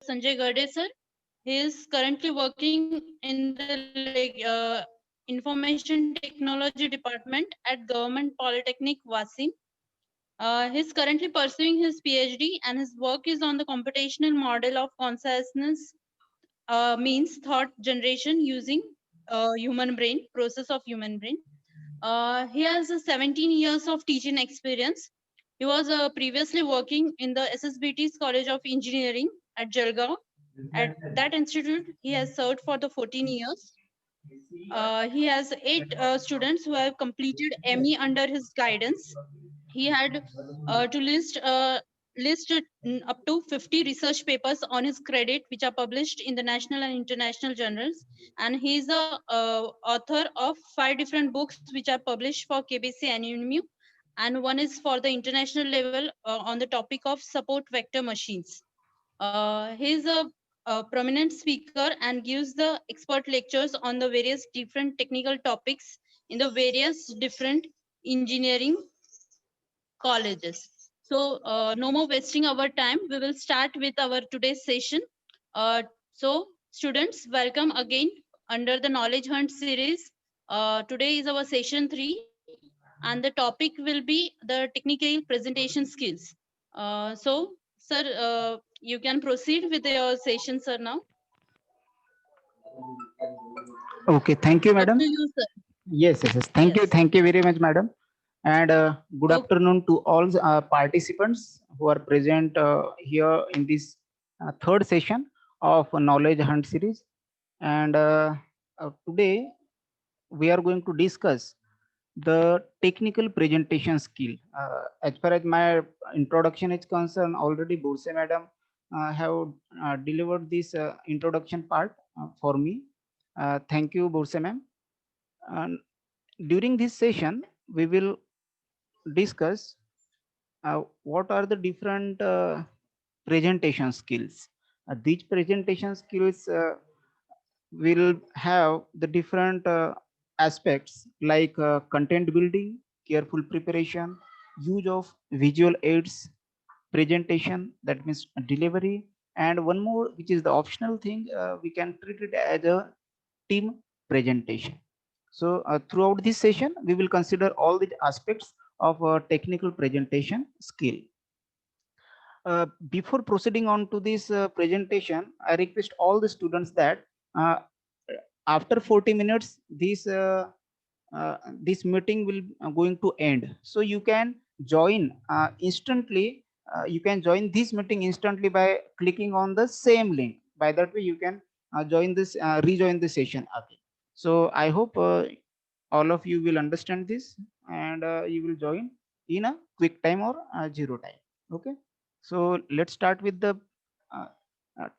Sanjay Gade sir. He is currently working in the information technology department at Government Polytechnic Wasim. He's currently pursuing his PhD, and his work is on the computational model of consciousness means thought generation using human brain, process of human brain. He has 17 years of teaching experience. He was previously working in the SSBT's College of Engineering at Jalgaon. At that institute, he has served for the 14 years. He has 8 students who have completed ME under his guidance. He had to list up to 50 research papers on his credit, which are published in the national and international journals. And he is the author of 5 different books which are published for KBC and UNIMU, and one is for the international level on the topic of support vector machines. He is a prominent speaker and gives the expert lectures on the various different technical topics in the various different engineering colleges. So no more wasting our time. We will start with our today's session. So students, welcome again under the Knowledge Hunt series. Today is our session 3, and the topic will be the technical presentation skills. So sir, you can proceed with your session, sir, now. Okay, thank you, Up madam. to you, sir. Yes. Yes. Thank you very much, madam. And good Okay. afternoon to all participants who are present here in this third session of Knowledge Hunt series. And today we are going to discuss the technical presentation skill. As far as my introduction is concerned, already Borse madam have delivered this introduction part for me. Thank you, Borse ma'am. And during this session, we will discuss what are the different presentation skills. These presentation skills will have the different aspects like content building, careful preparation, use of visual aids, presentation, that means delivery, and one more, which is the optional thing, we can treat it as a team presentation. So throughout this session, we will consider all the aspects of a technical presentation skill. Before proceeding on to this presentation, I request all the students that uh, after 40 minutes, this meeting will going to end. So you can join instantly. You can join this meeting instantly by clicking on the same link. By that way, you can rejoin the session again. So I hope all of you will understand this, and you will join in a quick time or zero time. Okay. So let's start with the uh,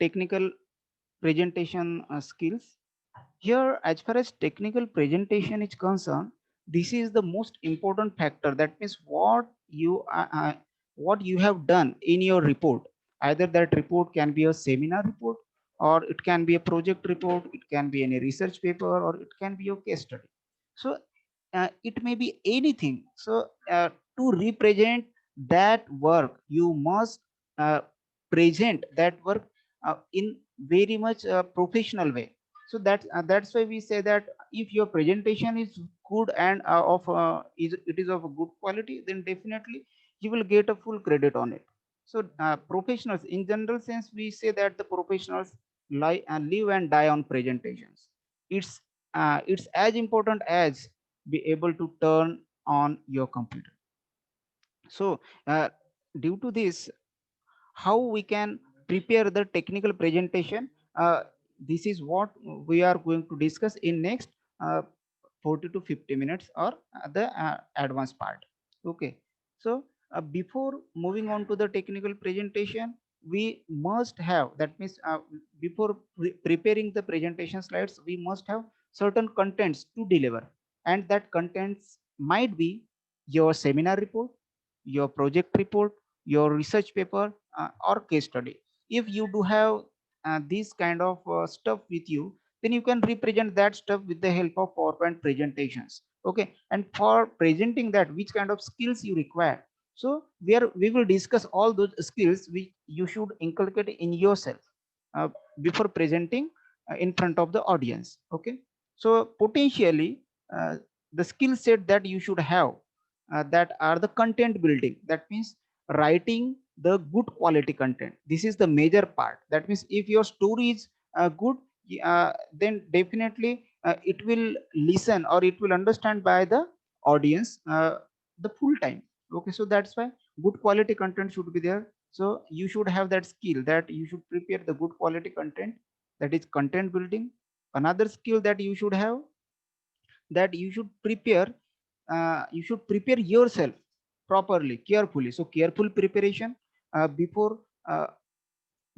technical presentation skills. Here, as far as technical presentation is concerned, this is the most important factor. That means what you have done in your report. Either that report can be a seminar report, or it can be a project report, it can be any research paper, or it can be your case study. So it may be anything. So to represent that work, you must present that work in very much professional way. So that's why we say that if your presentation is good and it is of a good quality, then definitely you will get a full credit on it. So professionals, in general sense, we say that the professionals live and die on presentations. It's as important as be able to turn on your computer. So due to this, how we can prepare the technical presentation, this is what we are going to discuss in next uh, 40 to 50 minutes, or the advanced part. Okay. So before moving on to the technical presentation, we must have, that means before preparing the presentation slides, we must have certain contents to deliver, and that contents might be your seminar report, your project report, your research paper, or case study. If you do have this kind of stuff with you, then you can represent that stuff with the help of PowerPoint presentations. Okay. And for presenting that, which kind of skills you require, so we will discuss all those skills which you should inculcate in yourself. uh, before presenting in front of the audience. Okay, so potentially the skill set that you should have, that are the content building. That means writing the good quality content. This is the major part. That means if your story is good, then definitely it will listen or it will understand by the audience the full time. Okay, so that's why good quality content should be there. So you should have that skill, that you should prepare the good quality content, that is content building. Another skill that you should have, that you should prepare yourself properly, carefully. So careful preparation before uh,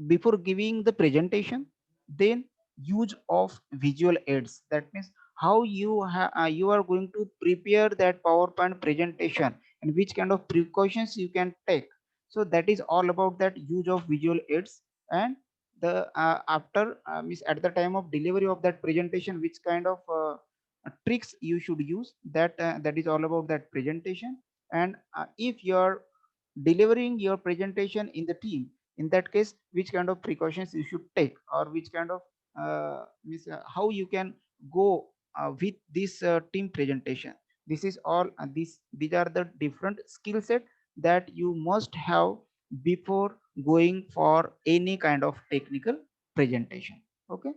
before giving the presentation. Then use of visual aids. That means how you are going to prepare that PowerPoint presentation and which kind of precautions you can take. So that is all about that use of visual aids. And the after means at the time of delivery of that presentation, which kind of tricks you should use, that is all about that presentation. And if you're delivering your presentation in the team, in that case which kind of precautions you should take, or which kind of means how you can go with this team presentation. This is all these are the different skill set that you must have before going for any kind of technical presentation. Okay,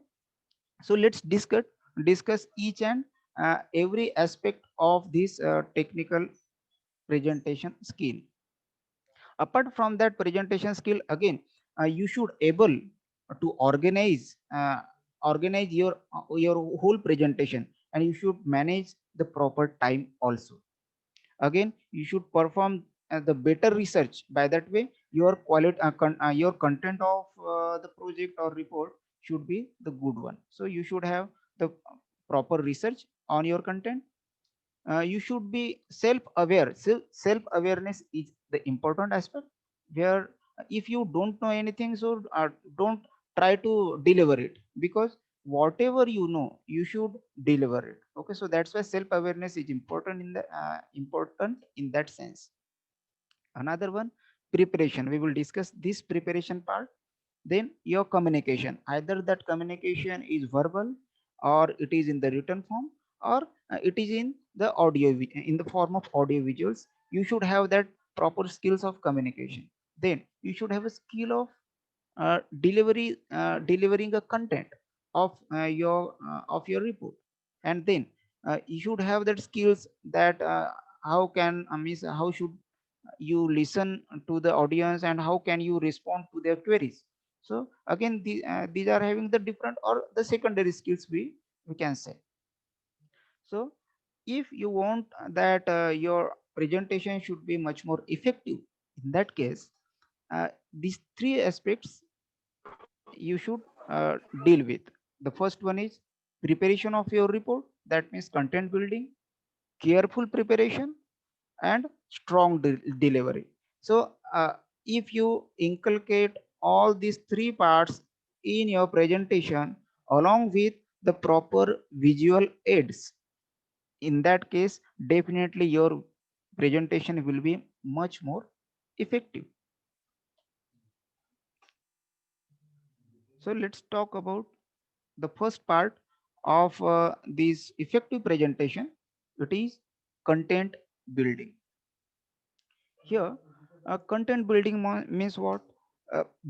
so let's discuss each and every aspect of this technical presentation skill. Apart from that presentation skill, again you should able to organize your whole presentation, and you should manage the proper time also. Again you should perform the better research. By that way your your content of the project or report should be the good one. So you should have the proper research on your content. You should be self aware. So self awareness is the important aspect, where if you don't know anything, so don't try to deliver it, because whatever you know you should deliver it. Okay, so that's why self awareness is important in the important in that sense. Another one, preparation. We will discuss this preparation part. Then your communication, either that communication is verbal, or it is in the written form, or it is in the in the form of audio visuals. You should have that proper skills of communication. Then you should have a skill of delivering a content of your report. And then you should have that skills that how can means how should you listen to the audience, and how can you respond to their queries. So again these are having the different or the secondary skills, we can say. So if you want that your presentation should be much more effective, in that case these three aspects you should deal with. The first one is preparation of your report, that means content building, careful preparation, and strong delivery. So if you inculcate all these three parts in your presentation along with the proper visual aids, in that case definitely your presentation will be much more effective. So let's talk about the first part of this effective presentation. It is content building. Here content building means what?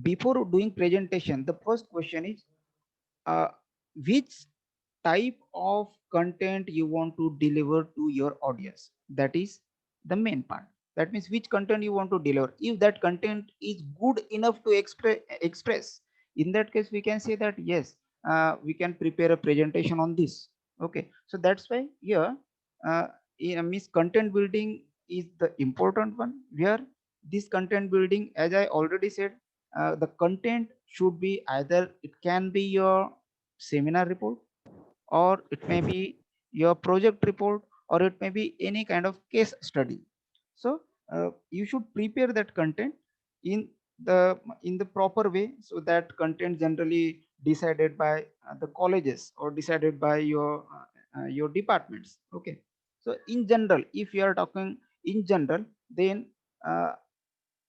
Before doing presentation, the first question is uh, which type of content you want to deliver to your audience. That is the main part. That means which content you want to deliver. If that content is good enough to express, in that case we can say that yes, we can prepare a presentation on this. Okay, so that's why here uh, means content building is the important one, where this content building, as I already said, the content should be either it can be your seminar report, or it may be your project report, or it may be any kind of case study. So you should prepare that content in the proper way. So that content generally decided by the colleges, or decided by your departments. Okay, so in general, if you are talking in general, then uh,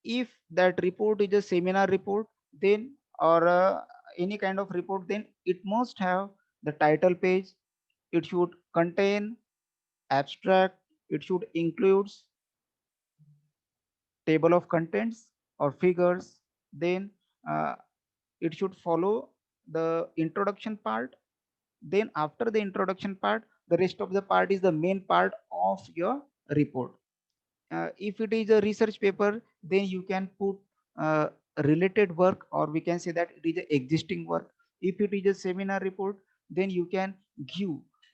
if that report is a seminar report, then or any kind of report, then it must have the title page, it should contain abstract, it should include table of contents or figures, then uh, it should follow the introduction part, then after the introduction part, the rest of the part is the main part of your report. If it is a research paper, then you can put uh, related work, or we can say that it is a existing work. If it is a seminar report, then you can give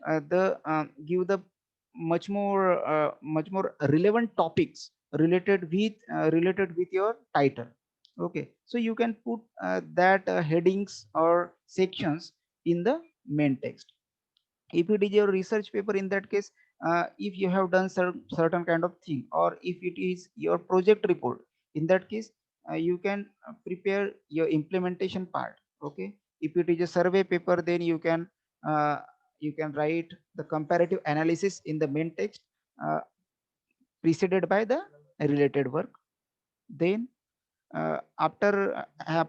the much more relevant topics related with your title. Okay, so you can put that headings or sections in the main text. If it is your research paper, in that case, if you have done certain kind of thing, or if it is your project report, in that case, you can prepare your implementation part. Okay, if it is a survey paper, then uh, you can write the comparative analysis in the main text, uh, preceded by the related work. Then after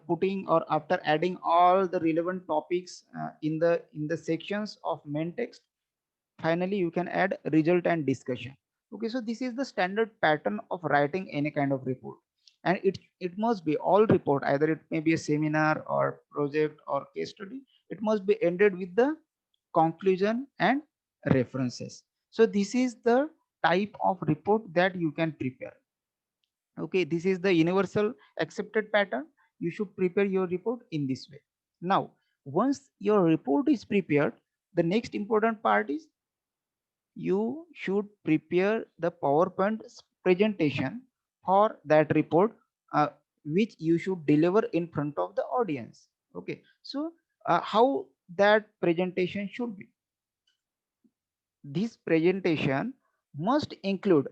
putting or after adding all the relevant topics in the sections of main text, finally you can add result and discussion. Okay, so this is the standard pattern of writing any kind of report, and it must be all report, either it may be a seminar or project or case study, it must be ended with the conclusion and references. So this is the type of report that you can prepare. Okay, this is the universal accepted pattern. You should prepare your report in this way. Now, once your report is prepared, the next important part is you should prepare the PowerPoint presentation for that report, uh, which you should deliver in front of the audience. Okay, so how that presentation should be? This presentation must include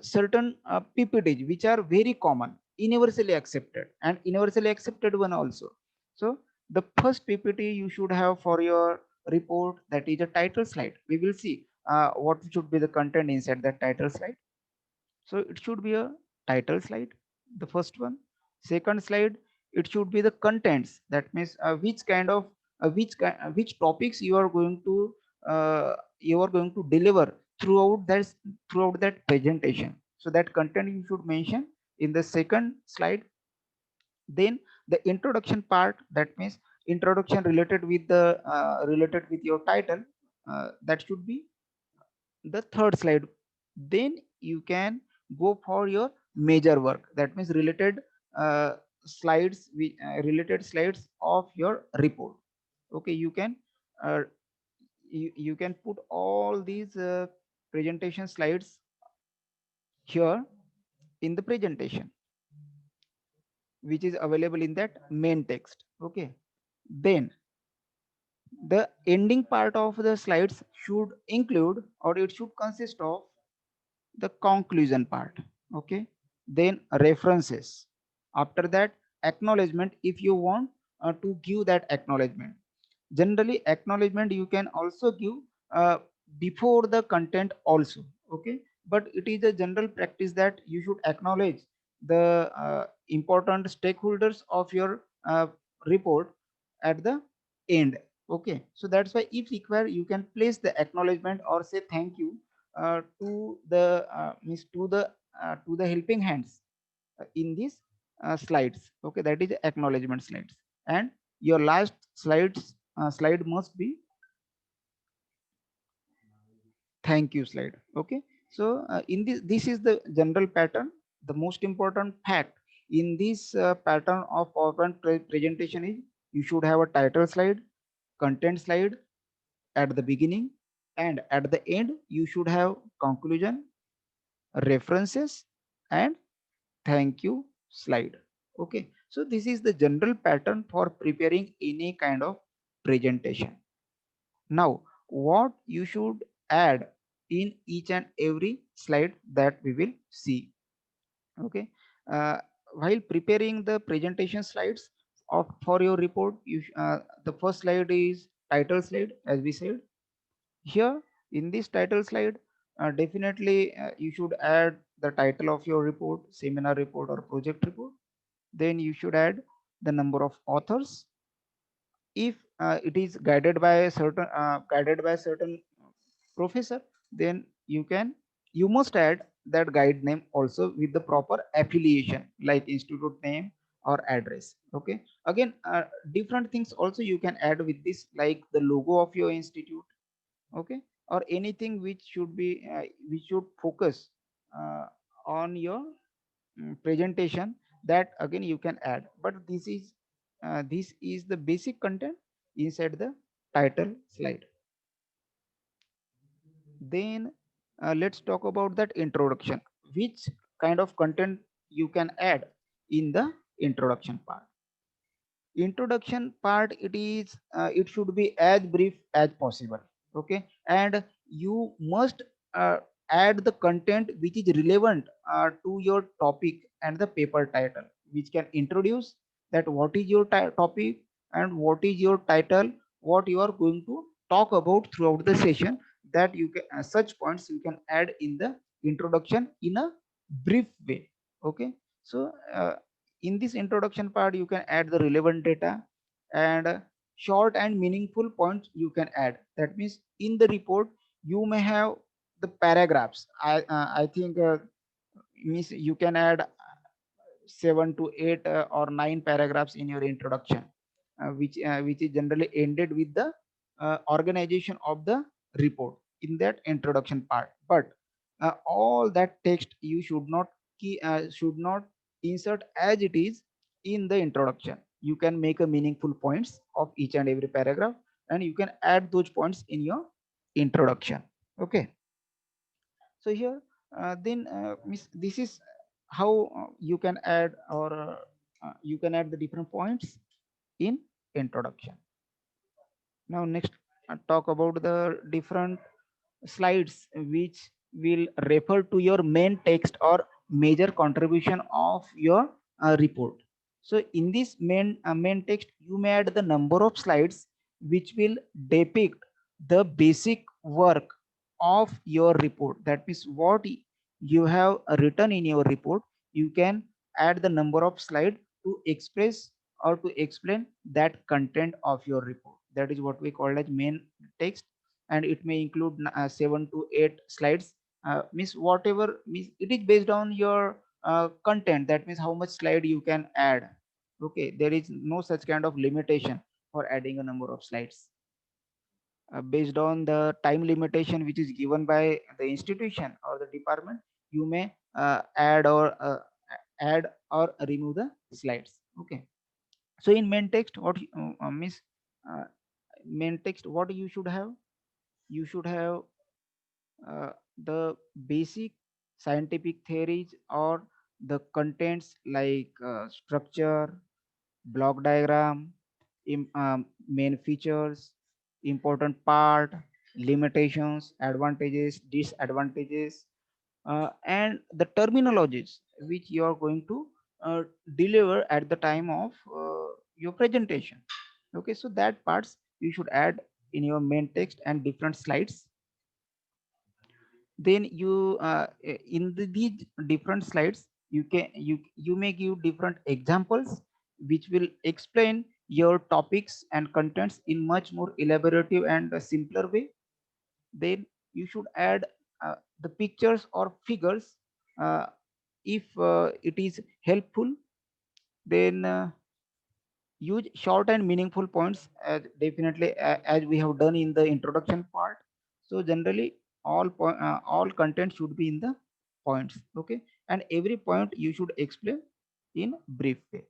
certain PPTs which are very common, universally accepted, and universally accepted one also. So the first PPT you should have for your report, that is a title slide. We will see what should be the content inside that title slide. So it should be a title slide, the first one. Second slide, it should be the contents. That means which topics you are going to deliver throughout that presentation. So that content you should mention in the second slide. Then the introduction part, that means introduction related with your title, that should be the third slide. Then you can go for your major work, that means uh, related slides of your report. Okay, uh, you can put all these presentation slides here in the presentation, which is available in that main text. Okay, then the ending part of the slides should include, or it should consist of, the conclusion part. Okay, then references, after that acknowledgement, if you want to give that acknowledgement. Generally acknowledgement you can also give uh, before the content also. Okay, but it is a general practice that you should acknowledge the important stakeholders of your report at the end. Okay, so that's why if required you can place the acknowledgement or say thank you to the helping hands in these slides. Okay, that is acknowledgement slides. And your last slide must be thank you slide. Okay, so in this is the general pattern. The most important fact in this pattern of PowerPoint presentation is you should have a title slide, content slide at the beginning, and at the end you should have conclusion, references, and thank you slide. Okay, so this is the general pattern for preparing any kind of presentation. Now what you should add in each and every slide, that we will see. Okay, uh, while preparing the presentation slides for your report, the first slide is title slide, as we said. Here in this title slide, definitely you should add the title of your report, seminar report or project report. Then you should add the number of authors, if it is guided by a certain professor, then you must add that guide name also with the proper affiliation like institute name or address. Okay, again different things also you can add with this, like the logo of your institute. Okay, or anything which should be which should focus on your presentation, that again you can add. But this is the basic content inside the title slide. Then let's talk about that introduction, which kind of content you can add in the introduction part. Introduction part, it should be as brief as possible. Okay, and you must add the content which is relevant to your topic and the paper title, which can introduce that what is your topic and what is your title, what you are going to talk about throughout the session. That you can such points you can add in the introduction in a brief way. Okay, so in this introduction part you can add the relevant data, and short and meaningful points you can add. That means in the report you may have the paragraphs. I think means you can add 7 to 8 or 9 paragraphs in your introduction, which is generally ended with the organization of the report in that introduction part. But all that text you should not insert as it is in the introduction. You can make a meaningful points of each and every paragraph, and you can add those points in your introduction. Okay, so here then this is how you can add, or you can add the different points in introduction. Now next, talk about the different slides which will refer to your main text or major contribution of your report. So in this main text you may add the number of slides which will depict the basic work of your report. That means what you have written in your report, you can add the number of slide to express or to explain that content of your report. That is what we call as main text, and it may include 7 to 8 slides. Means whatever, means it is based on your content. That means how much slide you can add. Okay, there is no such kind of limitation for adding a number of slides. Based on the time limitation which is given by the institution or the department, you may add or remove the slides. Okay, so in main text what means uh, main text, what you should have, you should have the basic scientific theories or the contents like structure, block diagram, main features, important part, limitations, advantages, disadvantages, and the terminologies which you are going to deliver at the time of your presentation. Okay, so that parts you should add in your main text and different slides. Then you in these different slides you may give different examples which will explain your topics and contents in much more elaborative and a simpler way. Then you should add the pictures or figures uh, if it is helpful. Then use short and meaningful points, definitely as we have done in the introduction part. So generally all content should be in the points. Okay, and every point you should explain in brief way.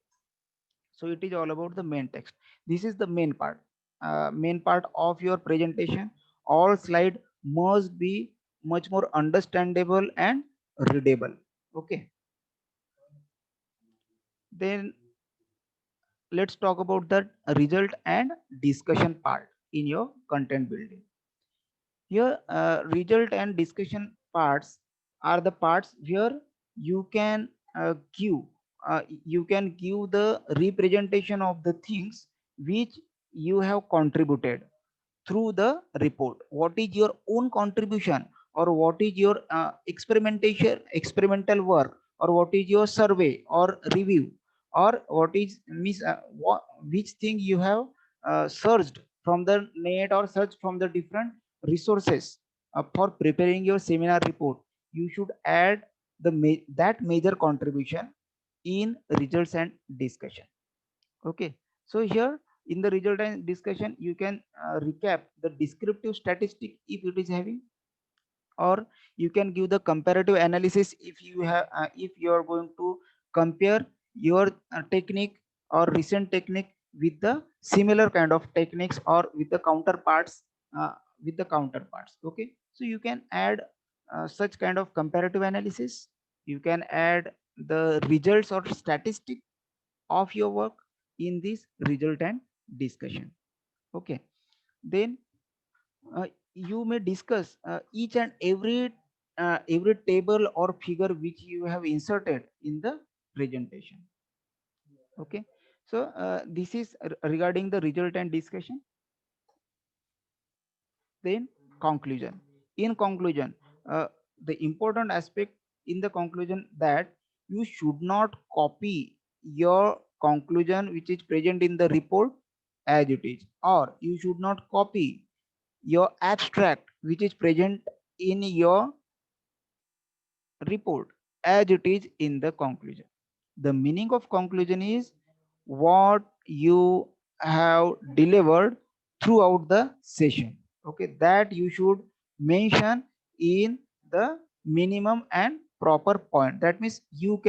So it is all about the main text. This is the main part of your presentation. All slide must be much more understandable and readable. Okay, then let's talk about the result and discussion part in your content building. Here result and discussion parts are the parts where you can give you can give the representation of the things which you have contributed through the report. What is your own contribution, or what is your experimental work, or what is your survey or review, or what is which thing you have searched from the net or searched from the different resources for preparing your seminar report, you should add that major contribution in results and discussion. Okay, so here in the result and discussion, you can recap the descriptive statistic if it is having, or you can give the comparative analysis if you have if you are going to compare your technique or recent technique with the similar kind of techniques or with the counterparts, uh, okay, so you can add such kind of comparative analysis. You can add the results or statistic of your work in this result and discussion. Okay, then uh, you may discuss each and every table or figure which you have inserted in the presentation. Okay, so this is regarding the result and discussion. Then conclusion. In conclusion, the important aspect in the conclusion that you should not copy your conclusion which is present in the report as it is, or you should not copy your abstract which is present in your report as it is in the conclusion. The meaning of conclusion is what you have delivered throughout the session. Okay, that you should mention in the minimum and proper point. That means you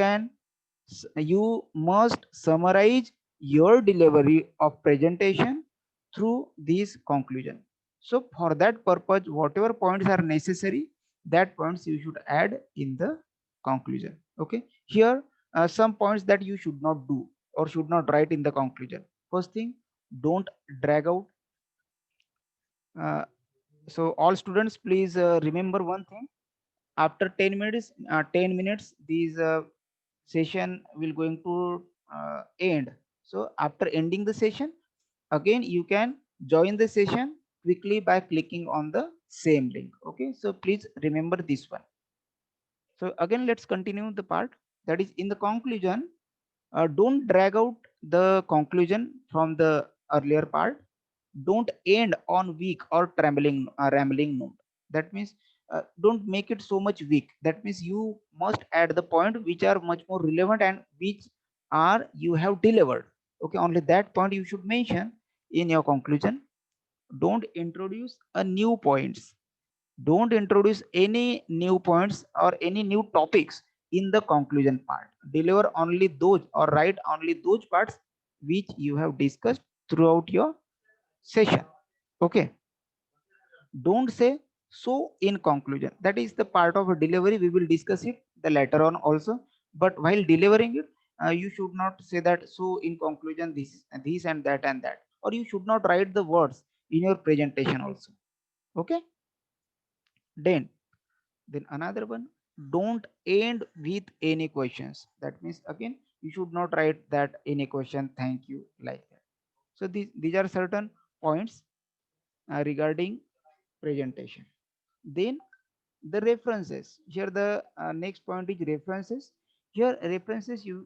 must summarize your delivery of presentation through this conclusion. So for that purpose, whatever points are necessary, that points you should add in the conclusion. Okay, here some points that you should not do or should not write in the conclusion. First thing, don't drag out. uh, so all students, please remember one thing. After 10 minutes these session will going to end. So after ending the session, again you can join the session quickly by clicking on the same link. Okay, so please remember this one. So again, let's continue the part that is in the conclusion. Don't drag out the conclusion from the earlier part. Don't end on weak or rambling note. That means don't make it so much weak. That means you must add the point which are much more relevant and which are you have delivered. Okay, only that point you should mention in your conclusion. Don't introduce a new points. Don't introduce any new points or any new topics in the conclusion part. Deliver only those or write only those parts which you have discussed throughout your session. Okay, don't say so in conclusion. That is the part of a delivery. We will discuss it the later on also, but while delivering it, you should not say that so in conclusion this and that, or you should not write the words in your presentation also. Okay, then another one, don't end with any questions. That means again you should not write that any question, thank you, like that. So these are certain points regarding presentation. Then the references. Here the next point is references. Here references, you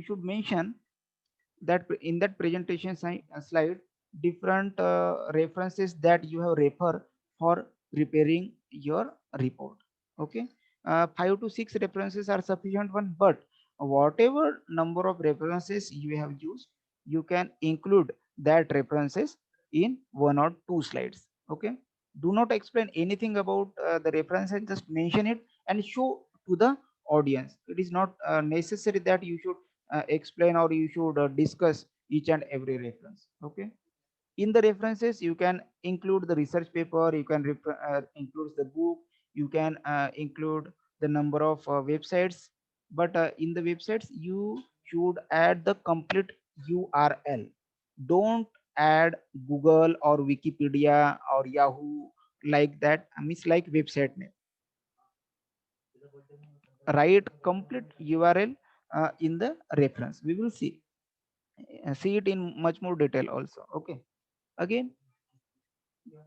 should mention that in that presentation slide different references that you have refer for preparing your report. Okay, 5 to 6 references are sufficient one, but whatever number of references you have used, you can include that references in 1 or 2 slides. Okay, do not explain anything about the references, just mention it and show to the audience. It is not necessary that you should explain or you should discuss each and every reference. Okay, in the references you can include the research paper, you can include the book, you can include the number of websites, but in the websites you should add the complete URL. Don't add Google or Wikipedia or Yahoo, like that means like website name. Write complete URL in the reference. We will see it in much more detail also. Okay, again,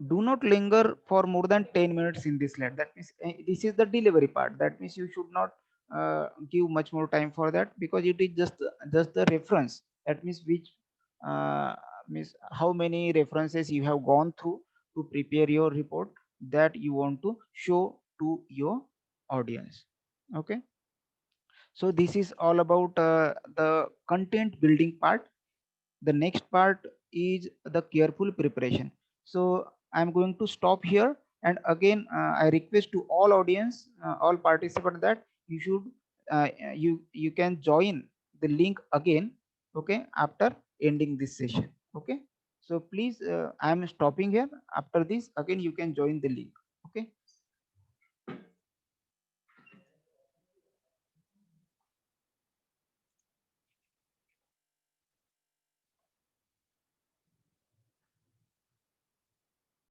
do not linger for more than 10 minutes in this slide. That means this is the delivery part. That means you should not give much more time for that, because it is just the reference. That means which uh, means how many references you have gone through to prepare your report that you want to show to your audience. Okay, so this is all about the content building part. The next part is the careful preparation. So I'm going to stop here, and again I request to all audience, all participants, that you should you can join the link again, okay, after ending this session. Okay, so please, I'm stopping here. After this, again you can join the link.